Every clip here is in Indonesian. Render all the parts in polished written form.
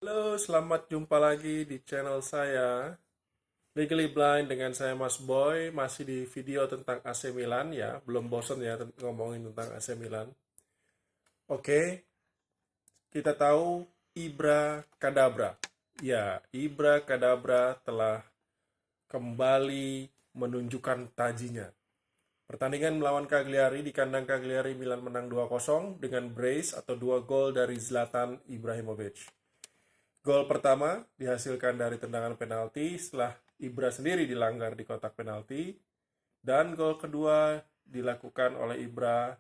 Halo, selamat jumpa lagi di channel saya Legally Blind dengan saya Mas Boy. Masih di video tentang AC Milan ya. Belum bosen ya ngomongin tentang AC Milan. Oke, kita tahu Ibra Kadabra. Ya, Ibra Kadabra telah kembali menunjukkan tajinya. Pertandingan melawan Cagliari di kandang Cagliari, Milan menang 2-0 dengan brace atau 2 gol dari Zlatan Ibrahimovic. Gol pertama dihasilkan dari tendangan penalti setelah Ibra sendiri dilanggar di kotak penalti, dan gol kedua dilakukan oleh Ibra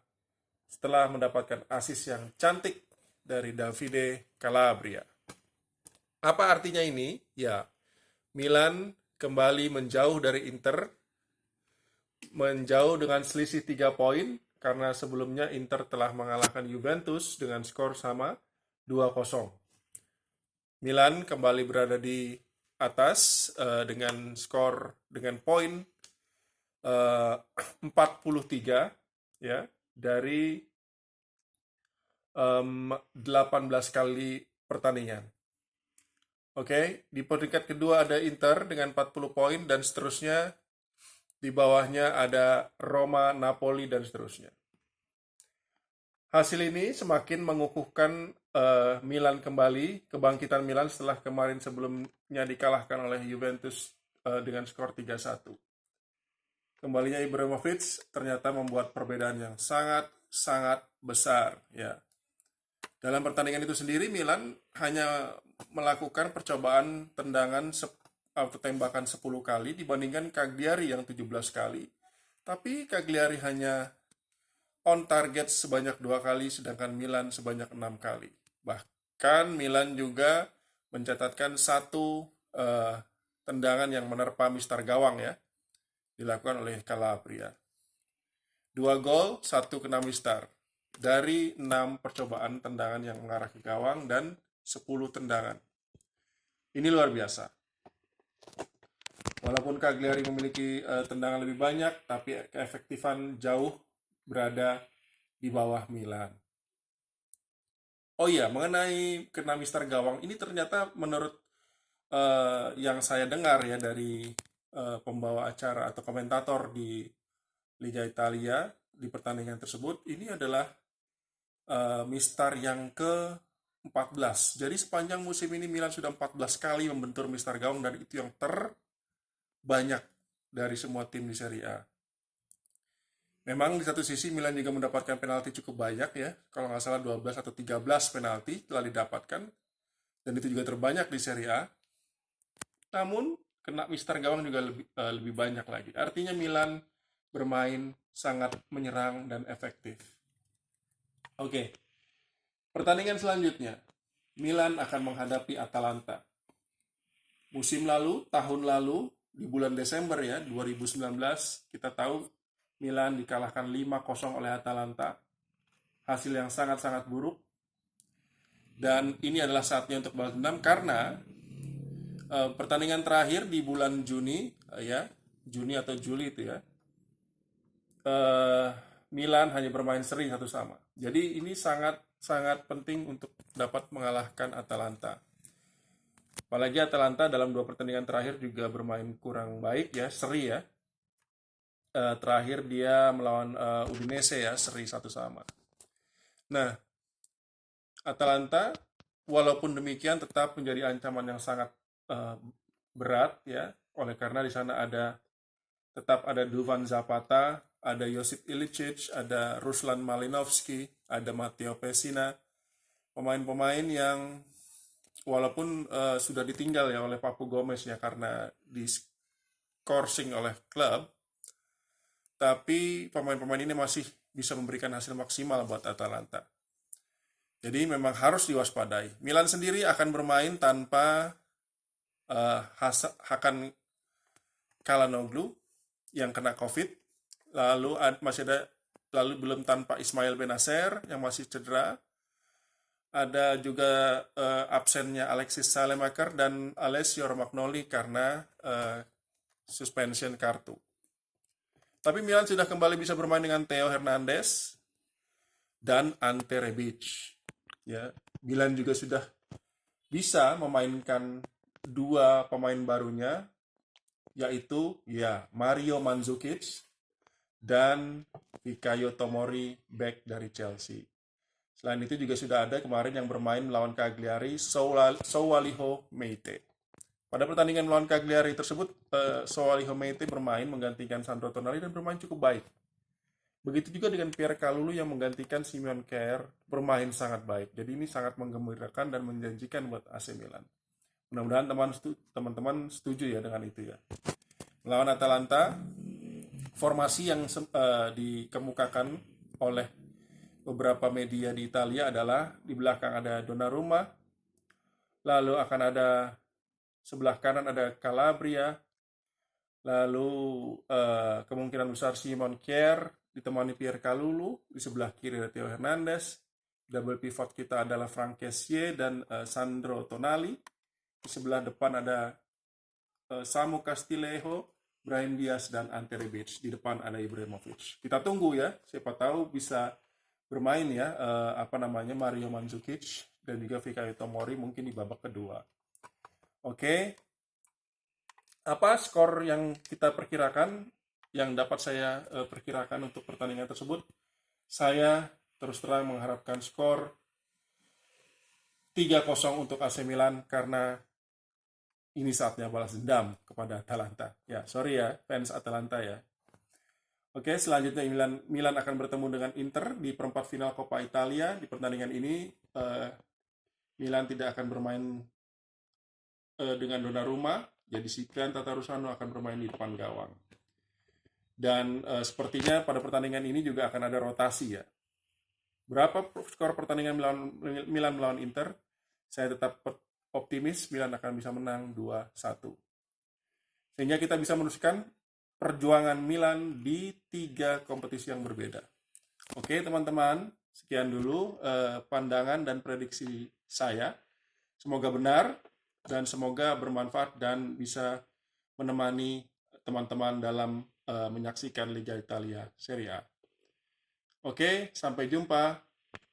setelah mendapatkan assist yang cantik dari Davide Calabria. Apa artinya ini? Ya, Milan kembali menjauh dari Inter, menjauh dengan selisih 3 poin karena sebelumnya Inter telah mengalahkan Juventus dengan skor sama 2-0. Milan kembali berada di atas dengan skor dengan poin 43 ya dari 18 kali pertandingan. Oke, di peringkat kedua ada Inter dengan 40 poin dan seterusnya. Di bawahnya ada Roma, Napoli dan seterusnya. Hasil ini semakin mengukuhkan Milan kembali, kebangkitan Milan setelah kemarin sebelumnya dikalahkan oleh Juventus dengan skor 3-1. Kembalinya Ibrahimovic ternyata membuat perbedaan yang sangat-sangat besar ya. Dalam pertandingan itu sendiri Milan hanya melakukan percobaan tendangan atau tembakan 10 kali dibandingkan Cagliari yang 17 kali. Tapi Cagliari hanya on target sebanyak 2 kali sedangkan Milan sebanyak 6 kali. Bahkan Milan juga mencatatkan satu tendangan yang menerpa mistar gawang ya, dilakukan oleh Calabria. 2 gol, 1 kena mistar. Dari 6 percobaan tendangan yang mengarah ke gawang dan 10 tendangan. Ini luar biasa. Walaupun Cagliari memiliki tendangan lebih banyak, tapi keefektifan jauh berada di bawah Milan. Oh iya, mengenai kena mistar gawang, ini ternyata menurut yang saya dengar ya dari pembawa acara atau komentator di Liga Italia di pertandingan tersebut, ini adalah mistar yang ke-14. Jadi sepanjang musim ini Milan sudah 14 kali membentur mistar gawang dan itu yang terbanyak dari semua tim di Serie A. Memang di satu sisi Milan juga mendapatkan penalti cukup banyak ya. Kalau nggak salah 12 atau 13 penalti telah didapatkan. Dan itu juga terbanyak di Serie A. Namun kena mistar gawang juga lebih banyak lagi. Artinya Milan bermain sangat menyerang dan efektif. Oke, pertandingan selanjutnya. Milan akan menghadapi Atalanta. Musim lalu, tahun lalu, di bulan Desember ya, 2019, kita tahu Milan dikalahkan 5-0 oleh Atalanta. Hasil yang sangat-sangat buruk. Dan ini adalah saatnya untuk balas dendam karena pertandingan terakhir di bulan Juni, ya, Juni atau Juli itu ya, eh, Milan hanya bermain seri satu sama. Jadi ini sangat-sangat penting untuk dapat mengalahkan Atalanta. Apalagi Atalanta dalam 2 pertandingan terakhir juga bermain kurang baik ya, seri ya. Terakhir dia melawan Udinese ya, seri satu sama. Nah, Atalanta walaupun demikian tetap menjadi ancaman yang sangat eh, berat ya, oleh karena di sana tetap ada Duvan Zapata, ada Josip Ilicic, ada Ruslan Malinovski, ada Matteo Pessina, pemain-pemain yang walaupun sudah ditinggal ya oleh Papu Gomez ya karena di scoring oleh klub, tapi pemain-pemain ini masih bisa memberikan hasil maksimal buat Atalanta. Jadi memang harus diwaspadai. Milan sendiri akan bermain tanpa Hakan Calhanoglu yang kena COVID. Lalu masih ada belum tanpa Ismail Benacer yang masih cedera. Ada juga absennya Alexis Salemaker dan Alessio Romagnoli karena suspension kartu. Tapi Milan sudah kembali bisa bermain dengan Theo Hernandez dan Ante Rebic. Ya, Milan juga sudah bisa memainkan dua pemain barunya, yaitu ya Mario Mandzukic dan Fikayo Tomori, back dari Chelsea. Selain itu juga sudah ada kemarin yang bermain melawan Cagliari, Soualiho Meite. Pada pertandingan melawan Cagliari tersebut, Soualiho Meite bermain menggantikan Sandro Tonali dan bermain cukup baik. Begitu juga dengan Pierre Kalulu yang menggantikan Simon Kjaer, bermain sangat baik. Jadi ini sangat menggembirakan dan menjanjikan buat AC Milan. Mudah-mudahan teman-teman setuju ya dengan itu ya. Melawan Atalanta, formasi yang dikemukakan oleh beberapa media di Italia adalah di belakang ada Donnarumma, lalu akan ada sebelah kanan ada Calabria, lalu kemungkinan besar Simon Kjaer ditemani Pierre Kalulu, di sebelah kiri ada Theo Hernandez, double pivot kita adalah Franck Kessié dan Sandro Tonali, di sebelah depan ada Samu Castillejo, Brahim Diaz, dan Ante Rebic. Di depan ada Ibrahimovic. Kita tunggu ya, siapa tahu bisa bermain ya Mario Mandzukic dan juga Fikayo Tomori mungkin di babak kedua. Oke. Apa skor yang kita perkirakan, yang dapat saya perkirakan untuk pertandingan tersebut? Saya terus terang mengharapkan skor 3-0 untuk AC Milan karena ini saatnya balas dendam kepada Atalanta. Ya, sorry ya, fans Atalanta ya. Oke, selanjutnya Milan akan bertemu dengan Inter di perempat final Coppa Italia. Di pertandingan ini, Milan tidak akan bermain dengan Donnarumma, jadi Ciprian Tatarusanu akan bermain di depan gawang. Dan sepertinya pada pertandingan ini juga akan ada rotasi ya. Berapa skor pertandingan Milan melawan Inter? Saya tetap optimis Milan akan bisa menang 2-1. Sehingga kita bisa meneruskan perjuangan Milan di 3 kompetisi yang berbeda. Oke teman-teman, sekian dulu pandangan dan prediksi saya. Semoga benar dan semoga bermanfaat dan bisa menemani teman-teman dalam menyaksikan Liga Italia Serie A. Oke, sampai jumpa.